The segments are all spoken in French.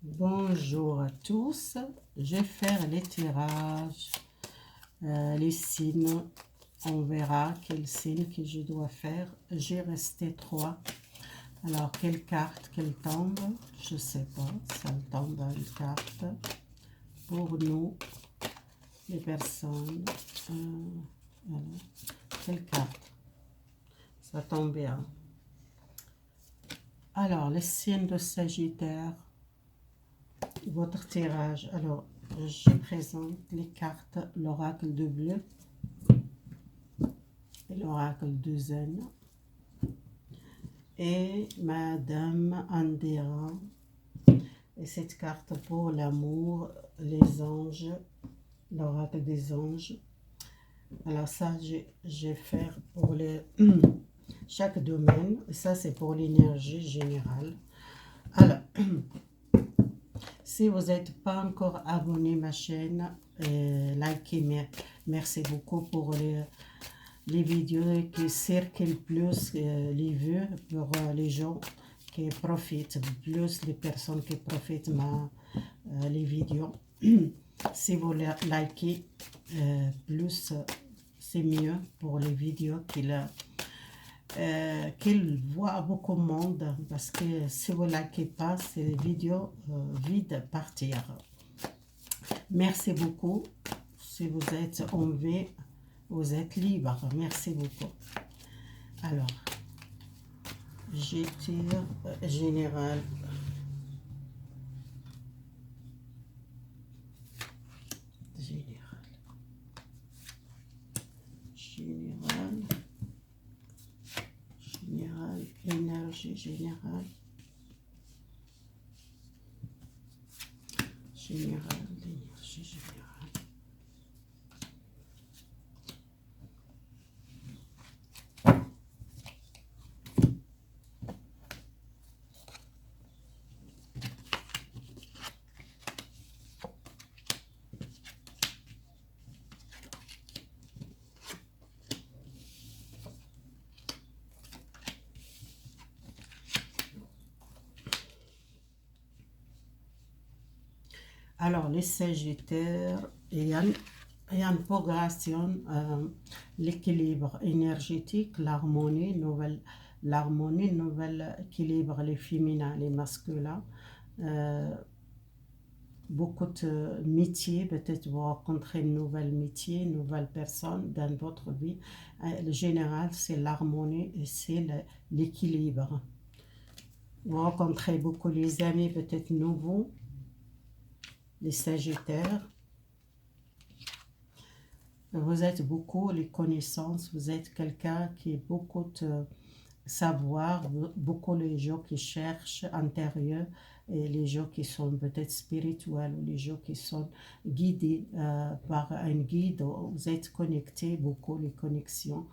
Bonjour à tous, je vais faire les tirages, les signes, on verra quel signe que je dois faire. J'ai resté 3. Alors, quelle carte, quelle tombe, je sais pas, ça tombe dans une carte. Pour nous, les personnes, voilà. Quelle carte, ça tombe bien. Alors, les signes de Sagittaire, votre tirage. Alors, je présente les cartes, l'oracle de bleu et l'oracle de zen et Madame Andera. Et cette carte pour l'amour, les anges, l'oracle des anges. Alors ça, je vais faire pour chaque domaine. Ça, c'est pour l'énergie générale. Alors, si vous n'êtes pas encore abonné à ma chaîne, likez, merci beaucoup pour les vidéos qui circulent plus les vues pour les gens qui profitent, plus les personnes qui profitent les vidéos. Si vous likez, plus c'est mieux pour les vidéos qu'il voit beaucoup de monde, parce que si vous ne likez pas, ces vidéos vides partir. Merci beaucoup. Si vous êtes en V, vous êtes libre. Merci beaucoup. Alors, je tire général. Général, énergie générale. Général, l'énergie générale. Alors, les Sagittaires, il y a une progression, l'équilibre énergétique, l'harmonie, nouvel équilibre, les féminins, les masculins. Beaucoup de métiers, peut-être vous rencontrez une nouvelle métier, une nouvelle personne dans votre vie. Le général, c'est l'harmonie et c'est l'équilibre. Vous rencontrez beaucoup les amis, peut-être nouveaux, les Sagittaires. Vous êtes beaucoup les connaissances, vous êtes quelqu'un qui a beaucoup de savoir, beaucoup les gens qui cherchent intérieur, et les gens qui sont peut-être spirituels, ou les gens qui sont guidés par un guide. Vous êtes connectés, beaucoup les connexions.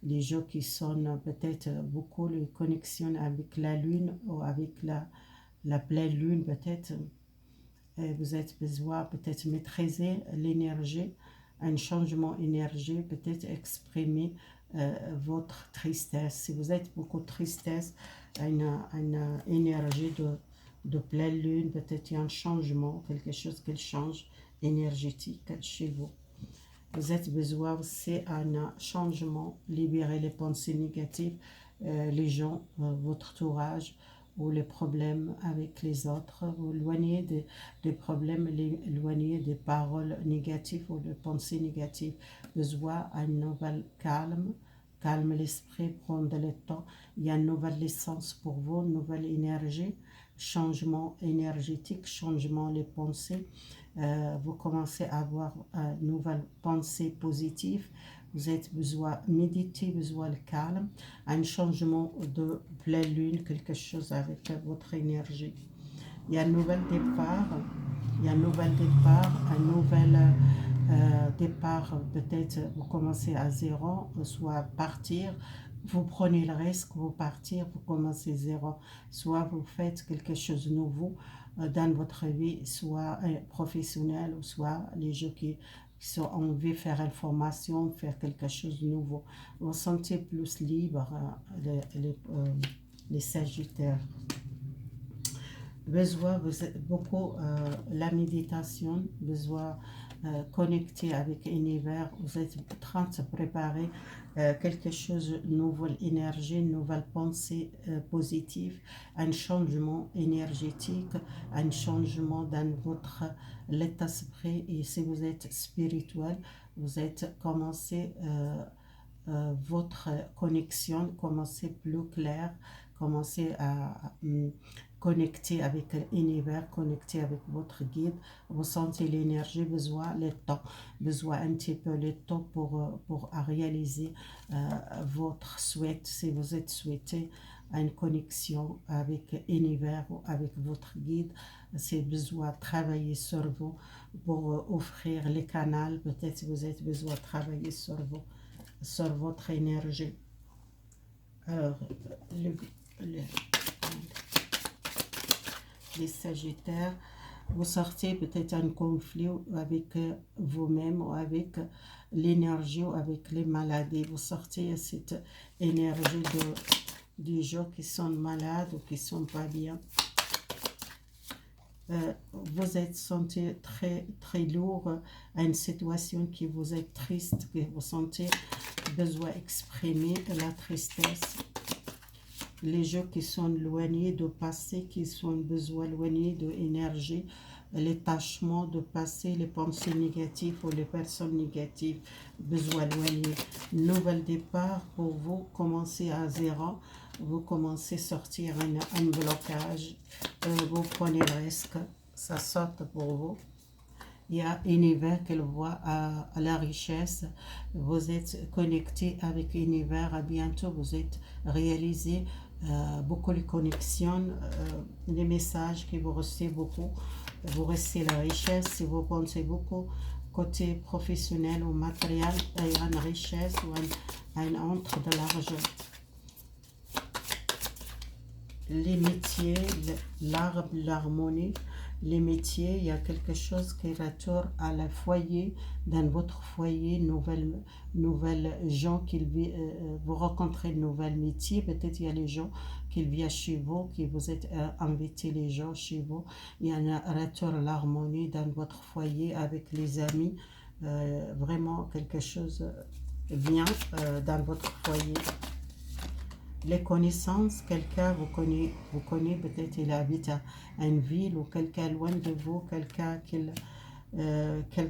Les gens qui sont peut-être beaucoup les connexions avec la lune ou avec la pleine lune peut-être. Vous êtes besoin peut-être maîtriser l'énergie, un changement énergie, peut-être exprimer votre tristesse. Si vous êtes beaucoup de tristesse, une énergie de pleine lune, peut-être il y a un changement, quelque chose qui change énergétique chez vous. Vous êtes besoin aussi d'un changement, libérer les pensées négatives, les gens, votre entourage, ou les problèmes avec les autres, vous éloigner des problèmes, éloigner des paroles négatives ou des pensées négatives. Besoin d'un nouvel calme l'esprit, prendre le temps. Il y a une nouvelle licence pour vous, une nouvelle énergie, changement énergétique, changement les pensées. Vous commencez à avoir une nouvelle pensée positive. Vous avez besoin de méditer, besoin de calme, un changement de pleine lune, quelque chose avec votre énergie. Il y a un nouvel départ, un nouvel départ, peut-être vous commencez à zéro, soit partir, vous prenez le risque, vous partir, vous commencez zéro, soit vous faites quelque chose de nouveau dans votre vie, soit professionnel, ou soit les gens qui ont envie de faire une formation, faire quelque chose de nouveau. Vous vous sentez plus libre, les Sagittaires. besoin beaucoup la méditation, besoin connecter avec l'univers. Vous êtes en train de se préparer quelque chose, une nouvelle énergie, une nouvelle pensée positive, un changement énergétique, un changement dans votre l'état d'esprit. Et si vous êtes spirituel, vous êtes commencé votre connexion, commencez plus clair, commencez à connecter avec l'univers, connecter avec votre guide. Vous sentez l'énergie, besoin le temps, besoin un petit peu le temps pour réaliser votre souhait. Si vous êtes souhaité une connexion avec l'univers ou avec votre guide, c'est besoin de travailler sur vous pour offrir les canaux. Peut-être vous avez besoin de travailler sur vous, sur votre énergie. Alors, les Sagittaires, vous sortez peut-être un conflit avec vous-même ou avec l'énergie ou avec les maladies. Vous sortez cette énergie des gens qui sont malades ou qui ne sont pas bien. Vous êtes senti très, très lourd à une situation qui vous est triste, que vous sentez besoin d'exprimer la tristesse. Les gens qui sont éloignés du passé, qui sont besoin éloignés de l'énergie, les tâchements de passé, les pensées négatives ou les personnes négatives, besoin éloigner. Nouvel départ pour vous, commencez à zéro, vous commencez à sortir un blocage, vous prenez le risque, ça sort pour vous. Il y a un univers qu'elle voit à la richesse. Vous êtes connecté avec l'univers. À bientôt, vous êtes réalisé beaucoup de connexions, les messages que vous recevez beaucoup. Vous recevez la richesse. Si vous pensez beaucoup côté professionnel ou matériel, il y a une richesse ou un entre de l'argent. Les métiers, l'arbre, l'harmonie. Les métiers, il y a quelque chose qui retourne à la foyer, dans votre foyer, nouvelles gens, vous rencontrez de nouvelles métiers, peut-être il y a les gens qui viennent chez vous, qui vous êtes invité les gens chez vous, il y a un retour à l'harmonie dans votre foyer avec les amis, vraiment quelque chose vient dans votre foyer. Les connaissances, quelqu'un vous connaît peut-être il habite à une ville ou quelqu'un loin de vous, quelqu'un qu'elle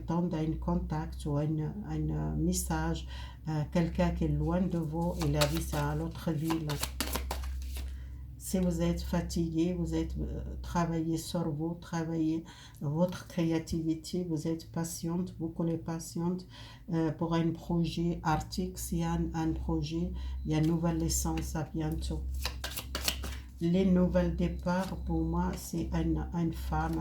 tombe à un contact ou un message, quelqu'un qui est loin de vous, il habite à l'autre ville. Si vous êtes fatigué, vous êtes travaillé sur vous, travaillez votre créativité, vous êtes patiente, beaucoup de patiente pour un projet artistique. S'il y a un projet, il y a une nouvelle licence à bientôt. Les nouvelles départs, pour moi, c'est une femme,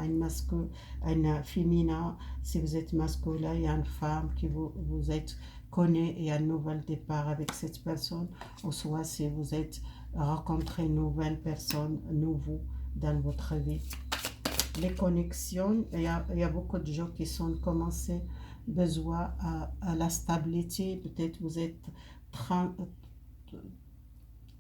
un féminin. Si vous êtes masculin, il y a une femme qui vous êtes connaît et un nouvel départ avec cette personne. Ou soit si vous êtes rencontré une nouvelle personne, nouveau dans votre vie. Les connexions, il y a beaucoup de gens qui sont commencés besoin à la stabilité. Peut-être vous êtes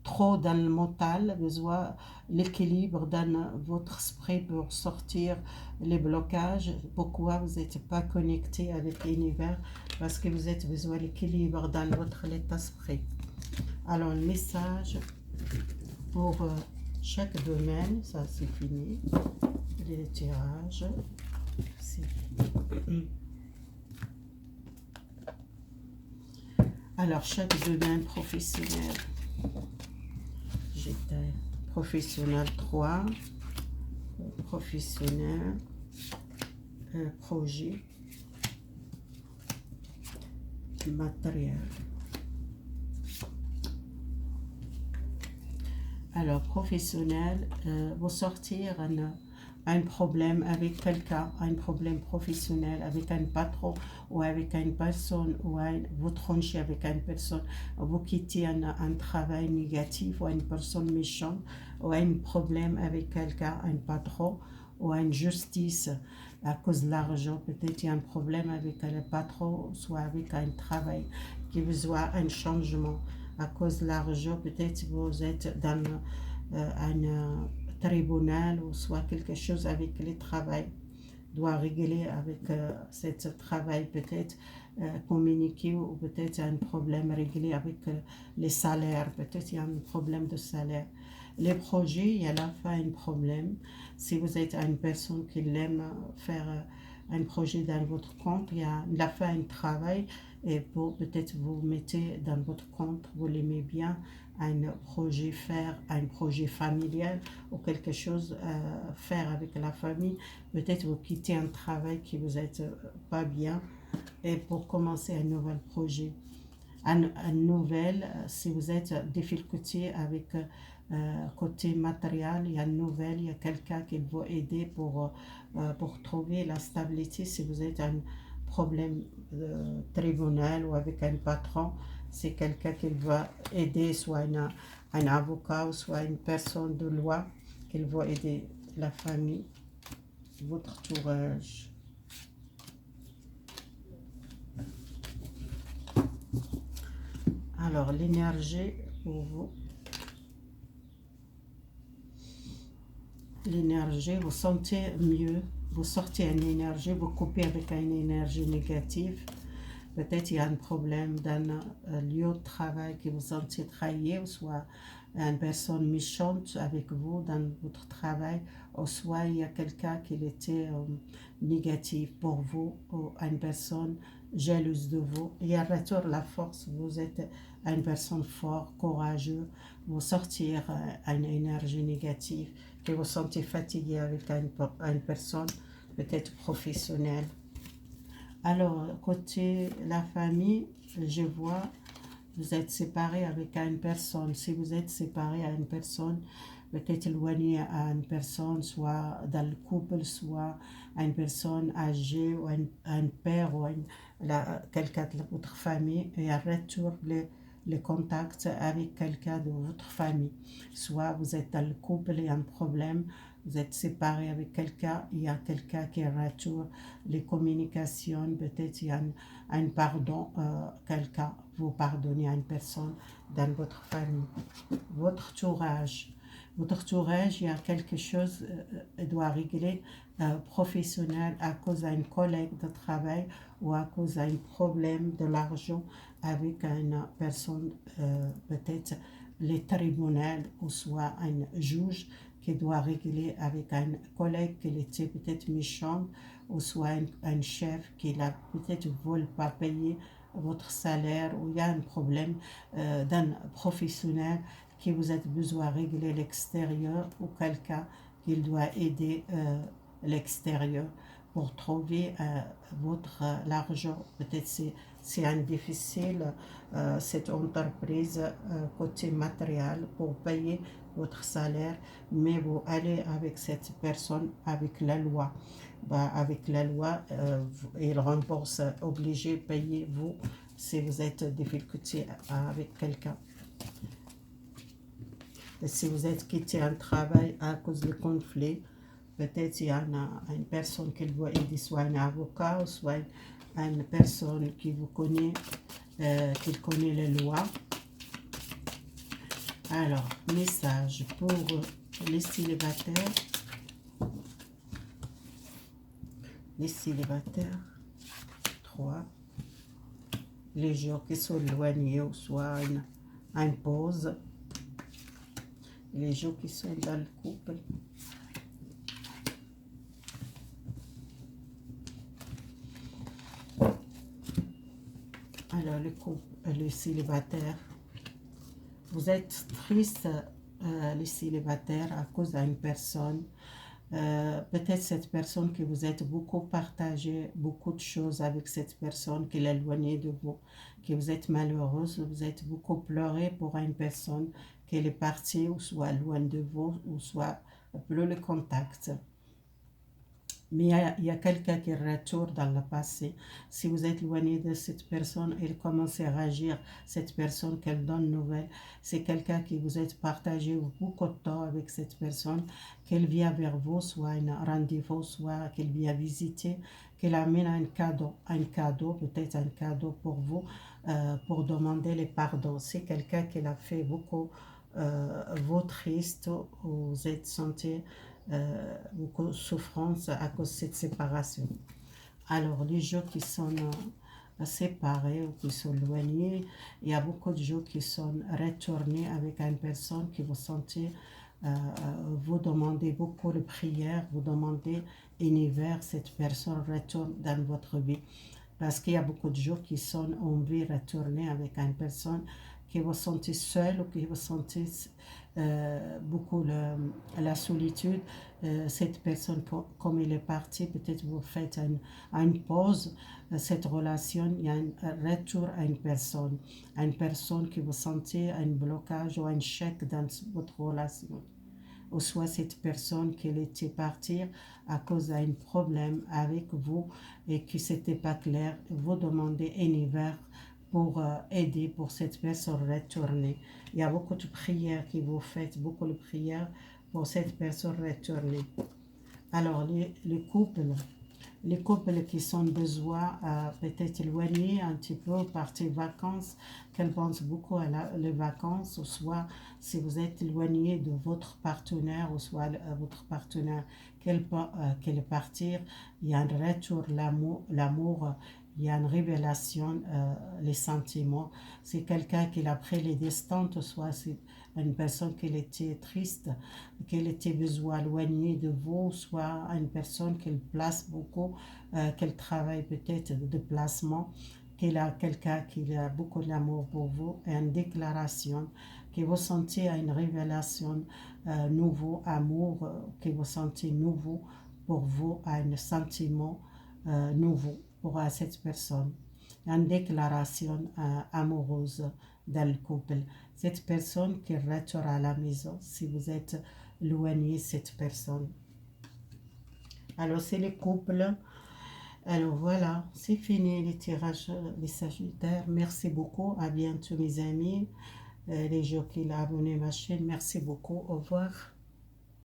trop dans le mental, besoin l'équilibre dans votre esprit pour sortir les blocages. Pourquoi vous n'êtes pas connecté avec l'univers? Parce que vous êtes besoin l'équilibre dans votre état d'esprit. Alors, le message pour chaque domaine, ça c'est fini. Les tirages, c'est fini. Alors, chaque domaine professionnel. J'étais professionnel 3, professionnel, projet, matériel. Alors, professionnel, vous sortir un problème avec quelqu'un, un problème professionnel avec un patron ou avec une personne, ou vous tranchez avec une personne, vous quittez un travail négatif ou une personne méchante, ou un problème avec quelqu'un, un patron ou une justice à cause de l'argent. Peut-être il y a un problème avec le patron, soit avec un travail qui besoin un changement à cause de l'argent. Peut-être vous êtes dans un tribunal ou soit quelque chose avec le travail. Doit régler avec ce travail, peut-être communiquer ou peut-être il y a un problème réglé avec les salaires, peut-être il y a un problème de salaire. Les projets, il y a à la fin un problème. Si vous êtes une personne qui aime faire un projet dans votre compte, il y a à la fin un travail et peut-être vous mettez dans votre compte, vous l'aimez bien, un projet faire, un projet familial ou quelque chose à faire avec la famille. Peut-être vous quittez un travail qui vous êtes pas bien et pour commencer un nouvel projet. Un nouvel, si vous êtes en difficulté avec côté matériel, il y a une nouvelle, il y a quelqu'un qui va aider pour trouver la stabilité. Si vous êtes un problème tribunal ou avec un patron, c'est quelqu'un qui va aider, soit un avocat ou soit une personne de loi qui va aider la famille. Votre entourage. Alors, l'énergie pour vous. L'énergie, vous sentez mieux, vous sortez une énergie, vous coupez avec une énergie négative. Peut-être il y a un problème dans un lieu de travail que vous sentez trahi, ou soit une personne méchante avec vous dans votre travail, ou soit il y a quelqu'un qui était négatif pour vous, ou une personne jalouse de vous. Il y a retour la force, vous êtes une personne forte, courageuse, vous sortir une énergie négative, que vous sentez fatigué avec une personne peut-être professionnelle. Alors, côté la famille, je vois, vous êtes séparé avec une personne. Si vous êtes séparé à une personne, peut-être éloigné à une personne, soit dans le couple, soit à une personne âgée, ou un père, ou quelqu'un de votre famille, et à retour le contact avec quelqu'un de votre famille. Soit vous êtes dans le couple, il y a un problème, vous êtes séparé avec quelqu'un, il y a quelqu'un qui retourne les communications, peut-être il y a un pardon, quelqu'un, vous pardonnez à une personne dans votre famille. Votre entourage. Votre entourage, il y a quelque chose doit régler professionnel à cause d'un collègue de travail ou à cause d'un problème de l'argent avec une personne, peut-être les tribunaux ou soit un juge qui doit régler avec un collègue qui était peut-être méchant ou soit un chef qui peut-être ne veut pas payer votre salaire ou il y a un problème d'un professionnel que vous avez besoin de régler l'extérieur ou quelqu'un qui doit aider l'extérieur pour trouver votre l'argent. Peut-être c'est un difficile cette entreprise côté matériel pour payer votre salaire, mais vous allez avec cette personne avec la loi. Avec la loi, il rembourse, obligé de payer vous si vous êtes en difficulté avec quelqu'un. Et si vous êtes quitté un travail à cause du conflit, peut-être il y a une personne qui doit aider, soit un avocat, ou soit une personne qui vous connaît, qui connaît les lois. Alors, message pour les célibataires. Les célibataires, 3. Les gens qui sont éloignés ou soit une pause. Les gens qui sont dans le couple. Alors, le couple, le célibataire. Vous êtes triste, les célibataires, à cause d'une personne. Peut-être cette personne que vous êtes beaucoup partagé, beaucoup de choses avec cette personne qui est éloignée de vous, que vous êtes malheureuse, vous êtes beaucoup pleuré pour une personne qui est partie ou soit loin de vous ou soit plus le contact. Mais il y a quelqu'un qui retourne dans le passé. Si vous êtes éloigné de cette personne, elle commence à réagir, cette personne qu'elle donne nouvelle. C'est quelqu'un qui vous êtes partagé beaucoup de temps avec cette personne, qu'elle vient vers vous, soit un rendez-vous, soit qu'elle vient visiter, qu'elle amène un cadeau, peut-être un cadeau pour vous, pour demander les pardons. C'est quelqu'un qui a fait beaucoup vous triste, vous êtes senti beaucoup de souffrance à cause de cette séparation. Alors, les gens qui sont séparés ou qui sont éloignés, il y a beaucoup de gens qui sont retournés avec une personne qui vous sentez, vous demandez beaucoup de prières, vous demandez univers, cette personne retourne dans votre vie. Parce qu'il y a beaucoup de gens qui sont envie de retourner avec une personne qui vous sentez seul ou qui vous sentez beaucoup la solitude. Cette personne, comme il est parti, peut-être vous faites une pause. Cette relation, il y a un retour à une personne qui vous sentez un blocage ou un chèque dans votre relation. Ou soit cette personne qui était partie à cause d'un problème avec vous et que c'était pas clair, vous demandez univers pour aider pour cette personne retourner. Il y a beaucoup de prières que vous faites, beaucoup de prières pour cette personne retourner. Alors, les couples qui sont besoin peut-être éloignés un petit peu, partir vacances, qu'elles pensent beaucoup à les vacances, ou soit si vous êtes éloigné de votre partenaire, ou soit votre partenaire qu'elle partir, il y a un retour, l'amour, il y a une révélation, les sentiments. C'est quelqu'un qui a pris les destins, soit c'est une personne qui était triste, qu'elle était besoin éloignée de vous, soit une personne qu'elle place beaucoup, qu'elle travaille peut-être de placement, qu'il a quelqu'un qui a beaucoup d'amour pour vous, et une déclaration, que vous sentez une révélation, nouveau amour, que vous sentez nouveau pour vous, un sentiment nouveau pour cette personne. Une déclaration amoureuse dans le couple. Cette personne qui retourne à la maison, si vous êtes éloigné de cette personne. Alors, c'est les couples. Alors voilà, c'est fini les tirages des Sagittaires. Merci beaucoup. À bientôt, mes amis. Les gens qui ont abonné à ma chaîne, merci beaucoup. Au revoir.